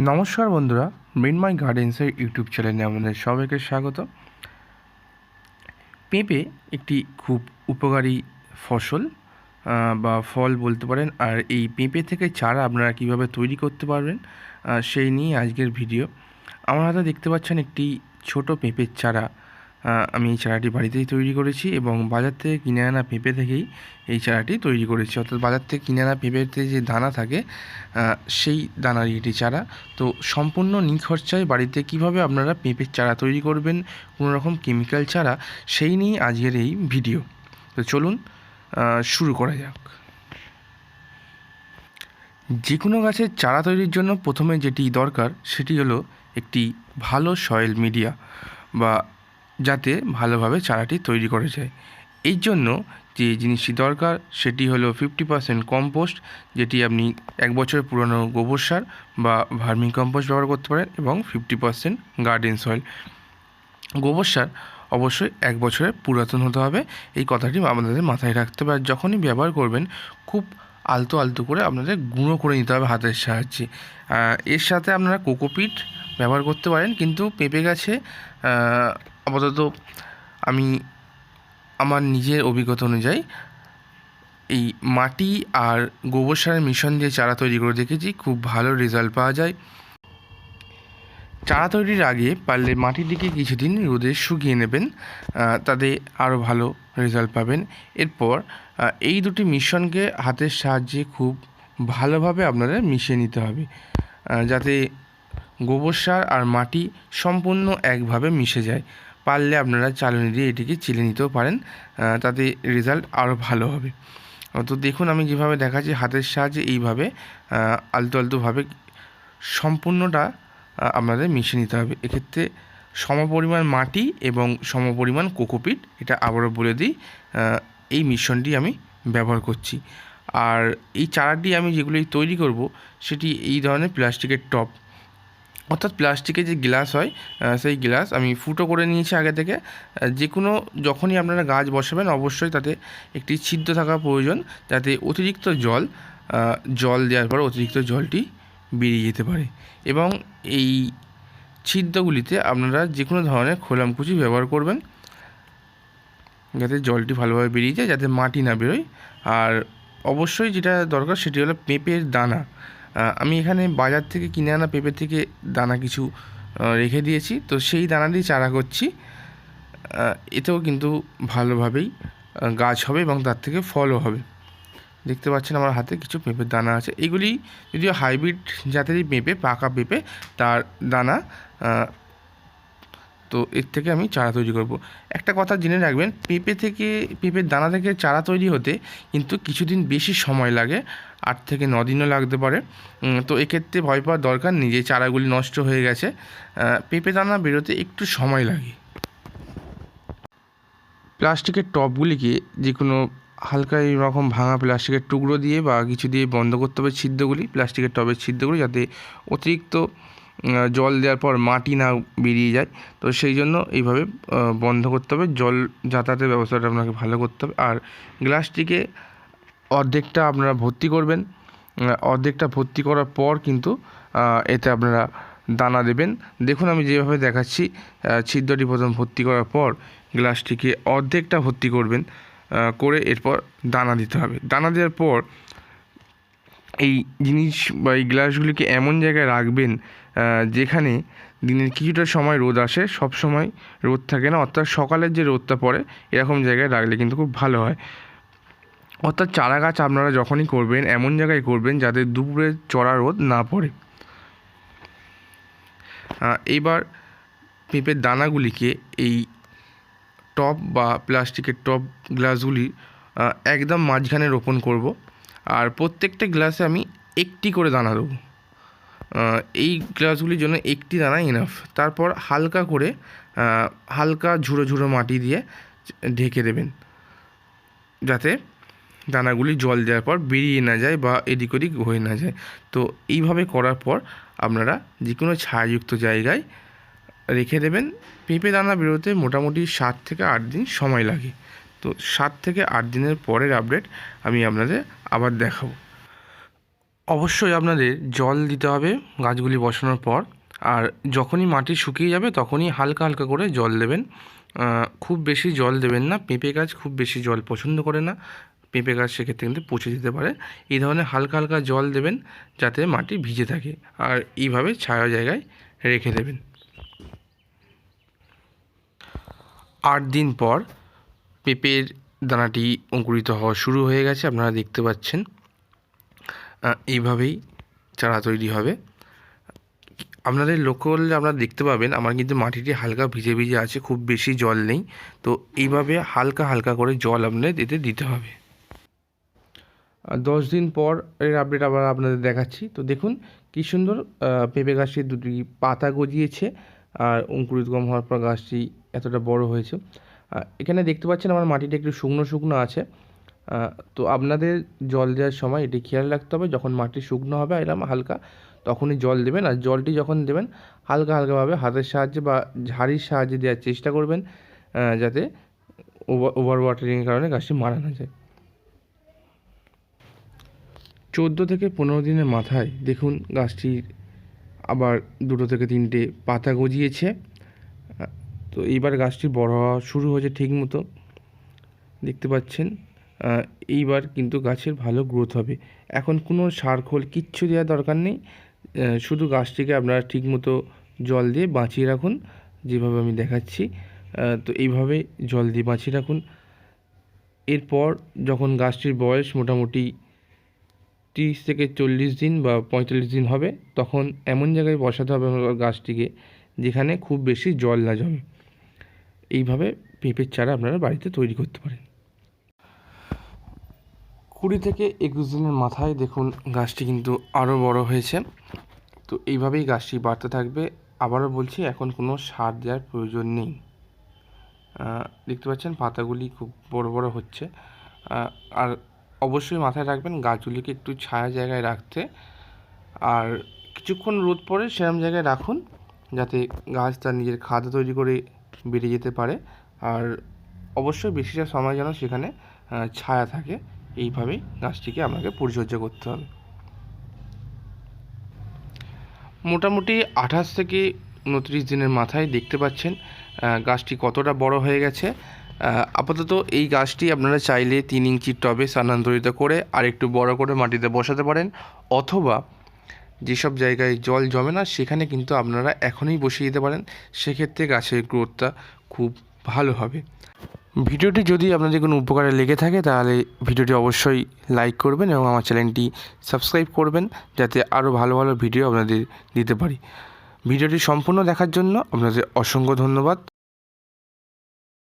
নমস্কার বন্ধুরা, মেন মাই গার্ডেন্সের ইউটিউব চ্যানেলে আমাদের সবাইকে স্বাগত। পেঁপে একটি খুব উপকারী ফসল বা ফল বলতে পারেন। আর এই পেঁপে থেকে চারা আপনারা কীভাবে তৈরি করতে পারবেন সেই নিয়ে আজকের ভিডিও। আমার হাতে দেখতে পাচ্ছেন একটি ছোট পেঁপের চারা। আমি এই চারাটি বাড়িতেই তৈরি করেছি এবং বাজার থেকে কিনে আনা পেঁপে থেকেই এই চারাটি তৈরি করেছি। অর্থাৎ বাজার থেকে কিনে আনা পেঁপেতে যে দানা থাকে সেই দানারই এটি চারা। তো সম্পূর্ণ নিখরচায় বাড়িতে কিভাবে আপনারা পেঁপের চারা তৈরি করবেন, কোনো রকম কেমিক্যাল ছাড়া, সেই নিয়ে আজকের এই ভিডিও। তো চলুন শুরু করা যাক। যে কোনো গাছের চারা তৈরির জন্য প্রথমে যেটি দরকার সেটি হলো একটি ভালো সয়েল মিডিয়া, বা যাতে ভালোভাবে চারাটি তৈরি করা যায়। এই জন্য যে জিনিসটি দরকার সেটি হলো 50% কম্পোস্ট, যেটি আপনি 1 বছরের পুরনো গোবর সার বা ভার্মি কম্পোস্ট ব্যবহার করতে পারেন, এবং 50% গার্ডেন সয়েল। গোবর সার অবশ্যই 1 বছরের পুরাতন হতে হবে, এই কথাটি আমাদের মাথায় রাখতে হবে। আর যখনই ব্যবহার করবেন খুব আলতো আলতো করে আপনাদের গুঁড়ো করে নিতে হবে হাতের সাহায্যে। এর সাথে আপনারা কোকোপিট ব্যবহার করতে পারেন, কিন্তু পেঁপে গাছে আপাতত আমি আমার নিজের অভিজ্ঞতা অনুযায়ী এই মাটি আর গোবর সারের মিশ্রণ দিয়ে চারা তৈরি করে দেখেছি, খুব ভালো রেজাল্ট পাওয়া যায়। চারা তৈরির আগে পারলে মাটিটিকে কিছুদিন রোদে শুকিয়ে নেবেন, তাতে আরও ভালো রেজাল্ট পাবেন। এরপর এই দুটি মিশ্রণকে হাতের সাহায্যে খুব ভালোভাবে আপনাদের মিশিয়ে নিতে হবে, যাতে গোবর সার আর মাটি সম্পূর্ণ একভাবে মিশে যায়। পারলে আপনারা চালনি দিয়ে এটিকে চেলে নিতেও পারেন, তাতে রেজাল্ট আরও ভালো হবে। তো দেখুন আমি যেভাবে দেখাচ্ছি হাতের সাহায্যে এইভাবে আলতো আলতোভাবে সম্পূর্ণটা আপনাদের মিশিয়ে নিতে হবে। এক্ষেত্রে সমপরিমাণ মাটি এবং সমপরিমাণ কোকোপিট, এটা আবারও বলে দিই, এই মিশ্রণটি আমি ব্যবহার করছি। আর এই চারাটি আমি যেগুলি তৈরি করব সেটি এই ধরনের প্লাস্টিকের টব, অর্থাৎ প্লাস্টিকের যে গ্লাস হয় সেই গ্লাস আমি ফুটো করে নিয়েছি আগে থেকে। যে কোনো যখনই আপনারা গাছ বসাবেন অবশ্যই তাতে একটি ছিদ্র থাকা প্রয়োজন, যাতে অতিরিক্ত জল দেওয়ার পর অতিরিক্ত জলটি বেরিয়ে যেতে পারে। এবং এই ছিদ্রগুলিতে আপনারা যে কোনো ধরনের খোলামকুচি ব্যবহার করবেন, যাতে জলটি ভালোভাবে বেরিয়ে যায়, যাতে মাটি না বেরোয়। আর অবশ্যই যেটা দরকার সেটি হলো পেঁপের দানা। আমি এখানে বাজার থেকে কিনে আনা পেঁপে থেকে দানা কিছু রেখে দিয়েছি, তো সেই দানা দিয়ে চারা করছি। এতেও কিন্তু ভালোভাবেই গাছ হবে এবং তার থেকে ফলও হবে। দেখতে পাচ্ছেন আমার হাতে কিছু পেঁপের দানা আছে, এগুলি যদিও হাইব্রিড জাতেরই পেঁপে, পাকা পেঁপে, তার দানা। তো এর থেকে আমি চারা তৈরি করব। একটা কথা জেনে রাখবেন, পেঁপের দানা থেকে চারা তৈরি হতে কিন্তু কিছুদিন বেশি সময় লাগে, 8 থেকে 9 দিনও লাগতে পারে। তো এক্ষেত্রে ভয় পাওয়ার দরকার নেই যে চারাগুলি নষ্ট হয়ে গেছে। পেঁপে দানা বেরোতে একটু সময় লাগে। প্লাস্টিকের টবগুলিকে যে কোনো হালকা এইরকম ভাঙা প্লাস্টিকের টুকরো দিয়ে বা কিছু দিয়ে বন্ধ করতে হবে ছিদ্রগুলি, প্লাস্টিকের টবের ছিদ্রগুলি, যাতে অতিরিক্ত জল দেওয়ার পর মাটি না বেরিয়ে যায়। তো সেই জন্য এইভাবে বন্ধ করতে হবে, জল যাতায়াতের ব্যবস্থাটা আপনাকে ভালো করতে হবে। আর গ্লাসটিকে অর্ধেকটা আপনারা ভর্তি করবেন, অর্ধেকটা ভর্তি করার পর কিন্তু এতে আপনারা দানা দেবেন। দেখুন আমি যেভাবে দেখাচ্ছি, ছিদ্রটি প্রথম ভর্তি করার পর গ্লাসটিকে অর্ধেকটা ভর্তি করবেন, করে এরপর দানা দিতে হবে। দানা দেওয়ার পর এই জিনিস বা এই গ্লাসগুলিকে এমন জায়গায় রাখবেন যেখানে দিনের কিছুটা সময় রোদ আসে, সব সময় রোদ থাকে না, অর্থাৎ সকালের যে রোদটা পড়ে এরকম জায়গায় রাখলে কিন্তু খুব ভালো হয়। অর্থাৎ চারা গাছ আপনারা যখনই করবেন এমন জায়গায় করবেন যাতে দুপুরে চড়া রোদ না পড়ে। এইবার পেঁপের দানাগুলিকে এই টব বা প্লাস্টিকের টব গ্লাসগুলি একদম মাঝখানে রোপণ করব। আর প্রত্যেকটা গ্লাসে আমি একটি করে দানা দেবো। এই গ্লাসগুলির জন্য একটি দানা ইনাফ। তারপর হালকা করে হালকা ঝুড়ো ঝুড়ো মাটি দিয়ে ঢেকে দেবেন, যাতে দানাগুলি জল দেওয়ার পর বেরিয়ে না যায় বা এদিক ওদিক হয়ে না যায়। তো এইভাবে করার পর আপনারা যে কোনো ছায়াযুক্ত জায়গায় রেখে দেবেন। পেঁপে দানা বেরোতে মোটামুটি 7 থেকে 8 দিন সময় লাগে। তো 7 থেকে 8 দিনের পরের আপডেট আমি আপনাদের আবার দেখাবো। অবশ্যই আপনাদের জল দিতে হবে গাছগুলি বসানোর পর, আর যখনই মাটি শুকিয়ে যাবে তখনই হালকা হালকা করে জল দেবেন। খুব বেশি জল দেবেন না, পেঁপে গাছ খুব বেশি জল পছন্দ করে না, পেঁপে গাছ সেক্ষেত্রে কিন্তু পচে যেতে পারে। এই ধরনের হালকা হালকা জল দেবেন যাতে মাটি ভিজে থাকে, আর এইভাবে ছায়া জায়গায় রেখে দেবেন। 8 দিন পর পেঁপের দানাটি অঙ্কুরিত হওয়া শুরু হয়ে গেছে, আপনারা দেখতে পাচ্ছেন। এইভাবেই চারা তৈরি হবে। আপনাদের লক্ষ্য করলে আপনারা দেখতে পাবেন আমার কিন্তু মাটিটি হালকা ভিজে ভিজে আছে, খুব বেশি জল নেই। তো এইভাবে হালকা হালকা করে জল আপনাদের এতে দিতে হবে। 10 দিন পর এর আপডেট আবার আপনাদের দেখাচ্ছি। তো দেখুন কী সুন্দর পেঁপে গাছের দুটি পাতা গজিয়েছে, আর অঙ্কুরিতগম হওয়ার পর গাছটি এতটা বড় হয়েছে। এখানে দেখতে পাচ্ছেন আমার মাটিটা একটু শুকনো শুকনো আছে। তো আপনাদের জল দেওয়ার সময় এটি খেয়াল রাখতে হবে, যখন মাটি শুকনো হবে এরকম হালকা, তখনই জল দেবেন। আর জলটি যখন দেবেন হালকা হালকাভাবে হাতের সাহায্যে বা ঝাড়ির সাহায্যে দেওয়ার চেষ্টা করবেন, যাতে ওভার ওয়াটারিংয়ের কারণে গাছটি মারা না যায়। 14 থেকে 15 দিনের মাথায় দেখুন গাছটির আবার 2 থেকে 3টে পাতা গজিয়েছে। তো এইবার গাছটি বড় হওয়া শুরু হয়েছে ঠিক মতো, দেখতে পাচ্ছেন। এইবার কিন্তু গাছের ভালো গ্রোথ হবে। এখন কোনো সার খোল কিচ্ছু দেওয়ার দরকার নেই, শুধু গাছটিকে আপনারা ঠিকমতো জল দিয়ে বাঁচিয়ে রাখুন, যেভাবে আমি দেখাচ্ছি। তো এইভাবে জল দিয়ে বাঁচিয়ে রাখুন। এরপর যখন গাছটির বয়স মোটামুটি 30 থেকে 40 দিন বা 45 দিন হবে, তখন এমন জায়গায় বসাতে হবে গাছটিকে যেখানে খুব বেশি জল না জমে। এইভাবে পেঁপের চারা আপনারা বাড়িতে তৈরি করতে পারেন। 20 থেকে 21 দিনের মাথায় দেখুন গাছটি কিন্তু আরও বড় হয়েছে। তো এইভাবেই গাছটি বাড়তে থাকবে। আবারও বলছি, এখন কোনো সার দেওয়ার প্রয়োজন নেই। দেখতে পাচ্ছেন পাতাগুলি খুব বড় বড় হচ্ছে। আর অবশ্যই মাথায় রাখবেন গাছগুলিকে একটু ছায়া জায়গায় রাখতে, আর কিছুক্ষণ রোদ পড়ে সেরকম জায়গায় রাখুন যাতে গাছ তার নিজের খাদ্য তৈরি করে বেড়ে যেতে পারে। আর অবশ্যই বেশিটা সময় যেন সেখানে ছায়া থাকে। এইভাবেই গাছটিকে আপনাকে পরিচর্যা করতে হবে। মোটামুটি 28 থেকে 29 দিনের মাথায় দেখতে পাচ্ছেন গাছটি কতটা বড় হয়ে গেছে। আপাতত এই গাছটি আপনারা চাইলে 3 ইঞ্চির টবে স্থানান্তরিত করে আর একটু বড় করে মাটিতে বসাতে পারেন, অথবা যেসব জায়গায় জল জমে না সেখানে কিন্তু আপনারা এখনই বসিয়ে দিতে পারেন। সেক্ষেত্রে গাছের গ্রোথটা খুব ভালো হবে। ভিডিওটি যদি আপনাদের কোনো উপকারে লেগে থাকে তাহলে ভিডিওটি অবশ্যই লাইক করবেন এবং আমার চ্যানেলটি সাবস্ক্রাইব করবেন, যাতে আরও ভালো ভালো ভিডিও আপনাদের দিতে পারি। ভিডিওটি সম্পূর্ণ দেখার জন্য আপনাদের অসংখ্য ধন্যবাদ।